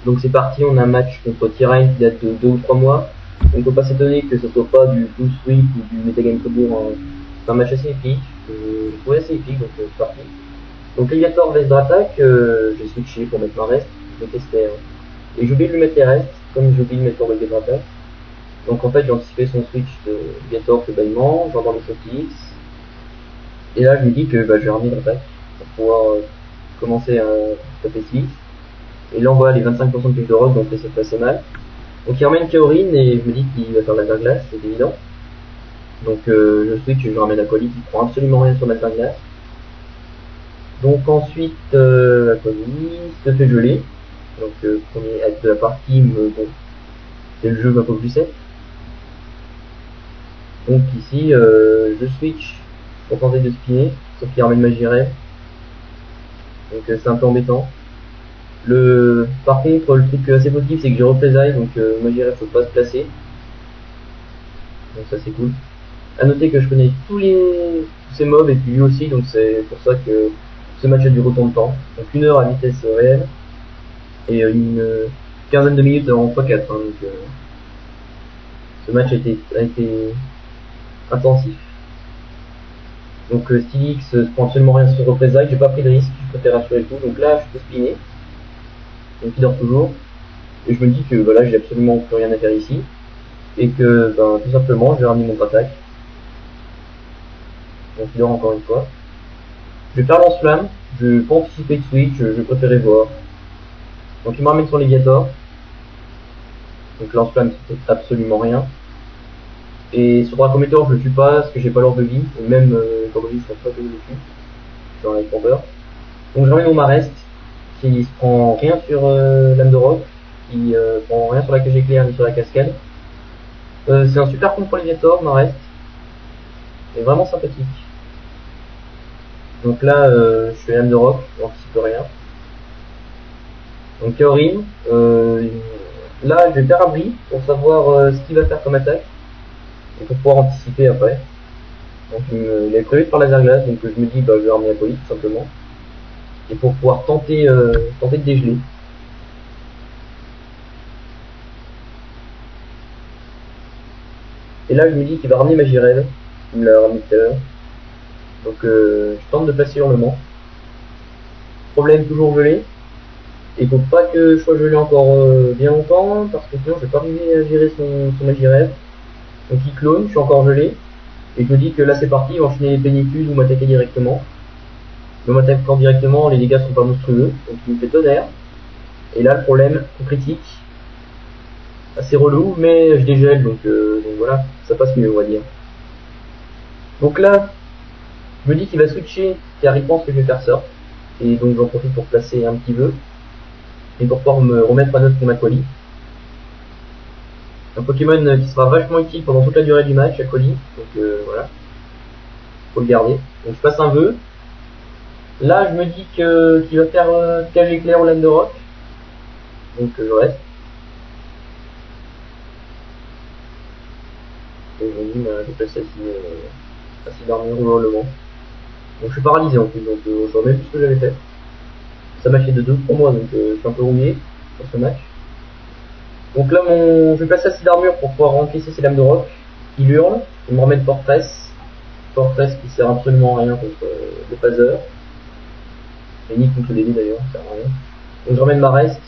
Donc c'est parti, on a un match contre Tyrann qui date de 2 ou 3 mois. On ne peut pas s'étonner que ce soit pas du full sweep ou du metagame Kobour. C'est un match assez épique, je trouvais assez épique, donc c'est parti. Donc Léviator vs Dratak, j'ai switché pour mettre ma reste, je testais. Et j'ai oublié de lui mettre les restes, comme j'ai oublié de mettre le Dratak. Donc en fait j'ai anticipé son switch de Léviator que bâillement, j'en dans le X. Et là je me dis que je vais ramener Dratak pour pouvoir commencer à taper 6. Et là on voit les 25% de touche de rock, donc ça fait assez mal. Donc il ramène Kaorin et je me dis qu'il va faire la glace, c'est évident. Donc je switch, je ramène Aquali qui prend absolument rien sur ma glace. Donc ensuite Aquali se fait geler. Donc premier acte de la partie, bon, c'est le jeu un peu plus sec. Donc ici je switch pour tenter de spinner, sauf qu'il ramène ma Jireh. Donc c'est un peu embêtant. Par contre, le truc assez positif, c'est que j'ai représailles, donc ma Jireh ne peut pas se placer. Donc ça c'est cool. A noter que je connais tous ces mobs et puis lui aussi, donc c'est pour ça que ce match a duré autant de temps. Donc 1 heure à vitesse réelle et une quinzaine de minutes en x4. Hein, donc ce match a été intensif. Donc Stylix se prend absolument rien sur représailles, j'ai pas pris de risque, je préfère assurer le coup. Donc là je peux spinner. Donc il dort toujours. Et je me dis que voilà, j'ai absolument plus rien à faire ici. Et que tout simplement je vais ramener mon attaque. Donc il dort encore une fois. Je vais faire lance-flamme, je vais pas anticiper de switch, je préférais voir. Donc il me ramène son Léviator. Donc lance-flamme c'est absolument rien. Et sur Dracométor je le tue pas parce que j'ai pas l'ordre de vie. Et même l'ordre de vie serait pas que je le tue. Je suis dans les tombeurs. Donc je ramène mon Marest qui se prend rien sur l'âme de roc, qui prend rien sur la cage éclair ni sur la cascade. C'est un super comp pour Léviator, Marest. Et vraiment sympathique. Donc là, je fais l'âme de roc, j'anticipe rien. Donc Kaorin, là je vais faire un bris pour savoir ce qu'il va faire comme attaque. Et pour pouvoir anticiper après. Donc il est prévu de faire laser glace, donc je me dis je vais ramener la police tout simplement. Et pour pouvoir tenter de dégeler. Et là je me dis qu'il va ramener ma Jireh, il me l'a ramené tout à l'heure. Donc je tente de placer hurlement. Problème toujours gelé. Et il faut pas que je sois gelé encore bien longtemps, parce que sinon je vais pas arriver à gérer son Jireh. Donc il clone, je suis encore gelé. Et je me dis que là c'est parti, il va enchaîner les pénicules ou m'attaquer directement. Mais m'attaquant directement, les dégâts sont pas monstrueux, donc il me fait tonnerre. Et là le problème, critique. Assez relou, mais je dégèle, donc voilà, ça passe mieux on va dire. Donc là, je me dis qu'il va switcher car il pense que je vais faire ça. Et donc j'en profite pour placer un petit vœu. Et pour pouvoir me remettre à neuf pour ma Aquali. Un Pokémon qui sera vachement utile pendant toute la durée du match, Aquali. Donc voilà. Faut le garder. Donc je passe un vœu. Là je me dis qu'il va faire cage éclair ou lame de roc. Donc je reste. Et je me dis je vais passer assis d'armure ou hurlement. Donc je suis paralysé en plus, donc je vois même plus ce que j'avais fait. Ça m'a fait de 2 pour moi, donc je suis un peu rouillé sur ce match. Donc là je vais passer assis d'armure pour pouvoir encaisser ces lames de roc. Il hurle, il me ramène Fortress. Fortress qui sert absolument à rien contre le phaser. Et ni contre le débit d'ailleurs, ça sert à rien. Donc je ramène ma reste.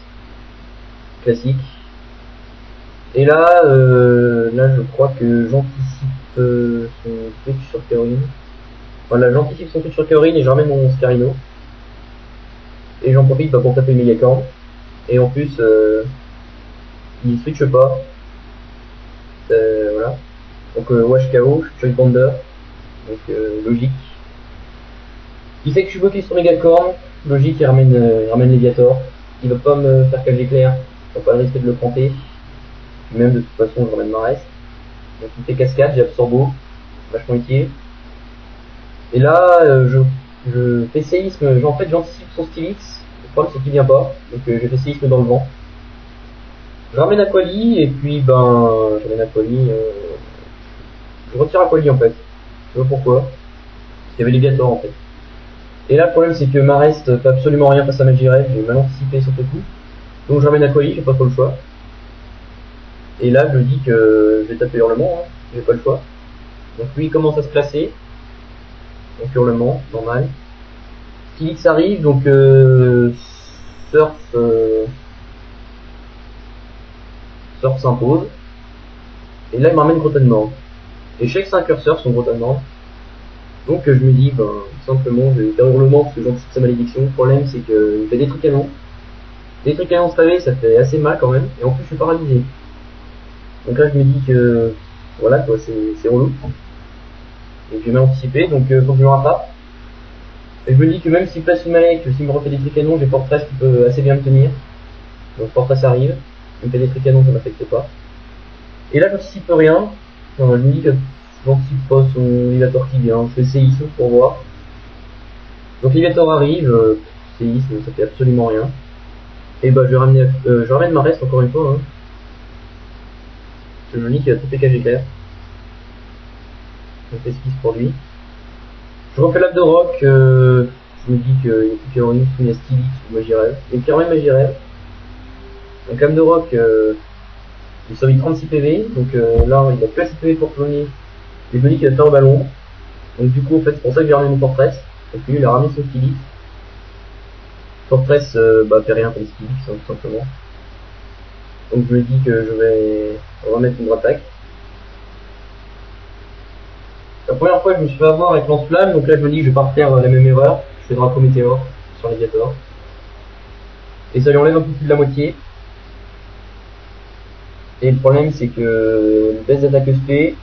Classique. Et là, je crois que j'anticipe son switch sur Kaorin. Voilà, j'anticipe son switch sur Kaorin et je ramène mon Scarino. Et j'en profite pour taper le Megacorn. Et en plus, il switch pas. Voilà. Donc Wash KO, Choice Bonder. Donc logique. Il fait que je suis bloqué sur Megacorn. Logique, il ramène Léviator. Il va pas me faire cage éclair. Il va pas risquer de le planter. Même de toute façon, je ramène ma reste. Donc il fait cascade, j'ai absorbo. Vachement utile. Et là, je fais séisme. En fait, j'anticipe son Stylix. Le problème, c'est qu'il vient pas. Donc je fais séisme dans le vent. Je ramène Aquali et puis je ramène Aquali. Je retire Aquali en fait. Je sais pas pourquoi. Il y avait Léviator en fait. Et là le problème c'est que ma reste fait absolument rien face à ma Jireh, j'ai mal anticipé sur ce coup. Donc je ramène un colis, j'ai pas trop le choix. Et là je me dis que je vais taper Hurlement, hein, j'ai pas le choix. Donc lui il commence à se placer. Donc Hurlement, normal. Skillix arrive, donc Surf Surf s'impose. Et là il me ramène Grotte Mort. Et je sais que c'est un curseur son Grotte Mort. Donc je me dis, ben, simplement je vais faire Hurlement parce que j'anticipe sa malédiction. Le problème c'est qu'il fait des trucs canons. Des trucs canons stavé, ça fait assez mal quand même. Et en plus je suis paralysé. Donc là je me dis que voilà quoi, c'est relou. Et je vais m'anticiper, donc faut que je me rattrape. Et je me dis que même s'il place une Malek, s'il me refait des trucs canons, j'ai Fortress qui peut assez bien me tenir. Donc Fortress arrive, il me fait des trucs canons, ça m'affecte pas. Et là j'anticipe rien. Non, je me dis que j'anticipe pas son Livator qui vient, je fais séisme pour voir. Donc Livator arrive, séisme, ça fait absolument rien. Et bah je ramène ma reste encore une fois. Hein. Je me dis qu'il a TP KGKR. Je fais ce qui se produit. Je refais l'ap de rock, je me dis qu'il y a plus qu'Héroïne, il y a Stylix ou Magirel. Et puis même Magirel. Donc l'ap de rock, il survit 36 PV, donc là il a plus assez de PV pour cloner. Et je me dis qu'il va faire un ballon. Donc du coup en fait c'est pour ça que j'ai ramené mon Fortress. Et puis lui il a ramené son Stylix. Fortress bah fait rien comme Stylix hein, tout simplement. Donc je me dis que je vais remettre une attaque. La première fois je me suis fait avoir avec lance-flamme, donc là je me dis que je vais pas refaire la même erreur. Je fais Draco Météore sur Léviator. Et ça lui enlève un peu plus de la moitié. Et le problème c'est que le baisse d'attaque SP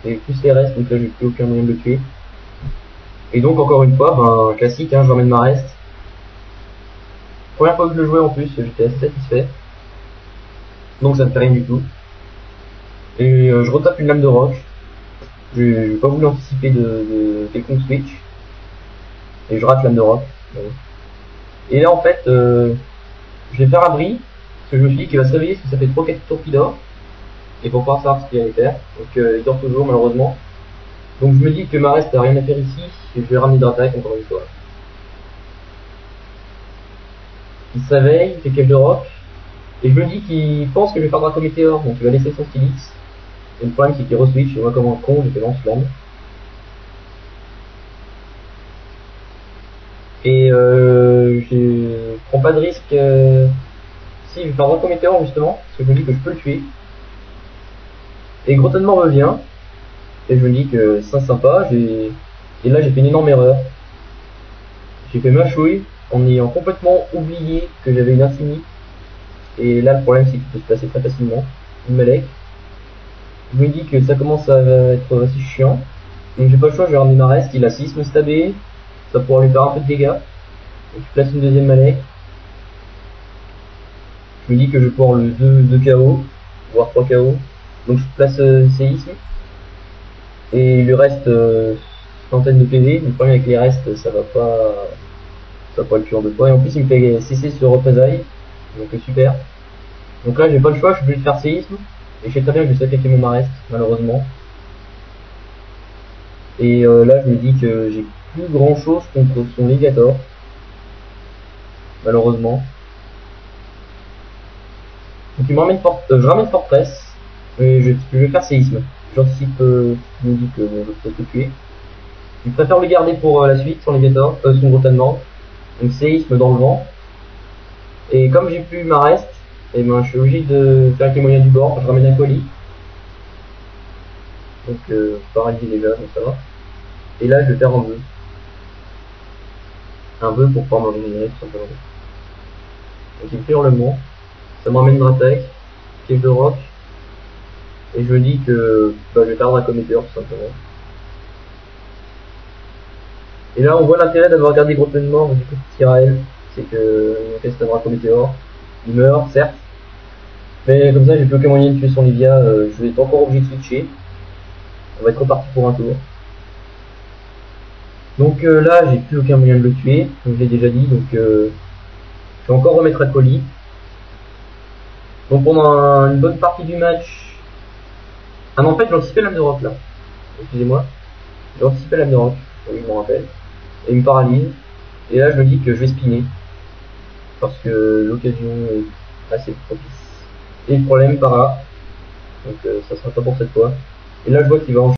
et plus les restes, donc là j'ai plus aucun moyen de le tuer. Et donc encore une fois, ben classique, hein, je ramène ma reste. Première fois que je le jouais en plus, j'étais assez satisfait. Donc ça ne fait rien du tout. Et je retape une lame de roche. J'ai pas voulu anticiper de quelconque switch. Et je rate lame de roche. Et là en fait, je vais faire abri. Parce que je me suis dit qu'il va se réveiller parce que ça fait 3-4 tours qu'il dort. Et pour pouvoir savoir ce qu'il allait faire. Donc il dort toujours malheureusement. Donc je me dis que ma reste n'a rien à faire ici. Et je vais ramener d'attaque encore une fois. Il se réveille, il fait cage de rock. Et je me dis qu'il pense que je vais faire Draco Météore. Donc il va laisser son Stylix. Et le problème c'est qu'il re-switch, et moi comme un con, j'ai fait lance-flamme. Et je prends pas de risque. Si, je vais faire Draco Météore justement, parce que je me dis que je peux le tuer. Et Grottonement revient. Et je me dis que c'est sympa. Et là j'ai fait une énorme erreur. J'ai fait ma chouille en ayant complètement oublié que j'avais une insignie. Et là le problème c'est qu'il peut se passer très facilement. Une Malek. Je me dis que ça commence à être assez chiant. Donc j'ai pas le choix, je vais ramener ma reste, il a 6 me stabber. Ça pourra lui faire un peu de dégâts. Donc je place une deuxième Malek. Je me dis que je vais pouvoir le 2 KO, voire 3 KO. Donc je place séisme. Et il lui reste centaine de PV. Le problème avec les restes, ça va pas le tuer en 2 fois. Et en plus il me fait cesser sur représailles. Donc super. Donc là j'ai pas le choix, je suis obligé de faire séisme. Et je sais très bien que je vais sacrifier mon Marest, malheureusement. Et là je me dis que j'ai plus grand chose contre son Léviator. Malheureusement. Donc il me ramène je ramène Fortress. Et je vais faire séisme. J'anticipe, je me dis que bon, je peux te tuer. Je préfère le garder pour la suite, son Léviator, son Grottonement. Donc séisme dans le vent. Et comme j'ai plus Marest, et ben je suis obligé de faire avec les moyens du bord, je ramène un colis. Donc paralysé déjà, donc ça va. Et là je vais faire un vœu. Un vœu pour pouvoir me régénérer tout simplement. Donc il fait hurlement. Ça m'emmène une attaque, piège de roc. Et je me dis que bah, je vais faire Draco Météore tout simplement. Et là on voit l'intérêt d'avoir gardé Grottonement du coup de Tyrael. C'est que il reste un Draco Météore. Il meurt, certes. Mais comme ça, j'ai plus aucun moyen de tuer son Livia. Je vais être encore obligé de switcher. On va être reparti pour un tour. Donc là, j'ai plus aucun moyen de le tuer, comme je l'ai déjà dit. Donc je vais encore remettre un colis. Donc pendant une bonne partie du match... Ah non, en fait, j'ai anticipé l'âme de rock là. Excusez-moi. J'ai anticipé l'âme de rock. Oui, je m'en rappelle. Et il me paralyse. Et là, je me dis que je vais spinner. Parce que l'occasion est assez propice. Et le problème par là, donc ça sera pas pour cette fois. Et là je vois qu'il va en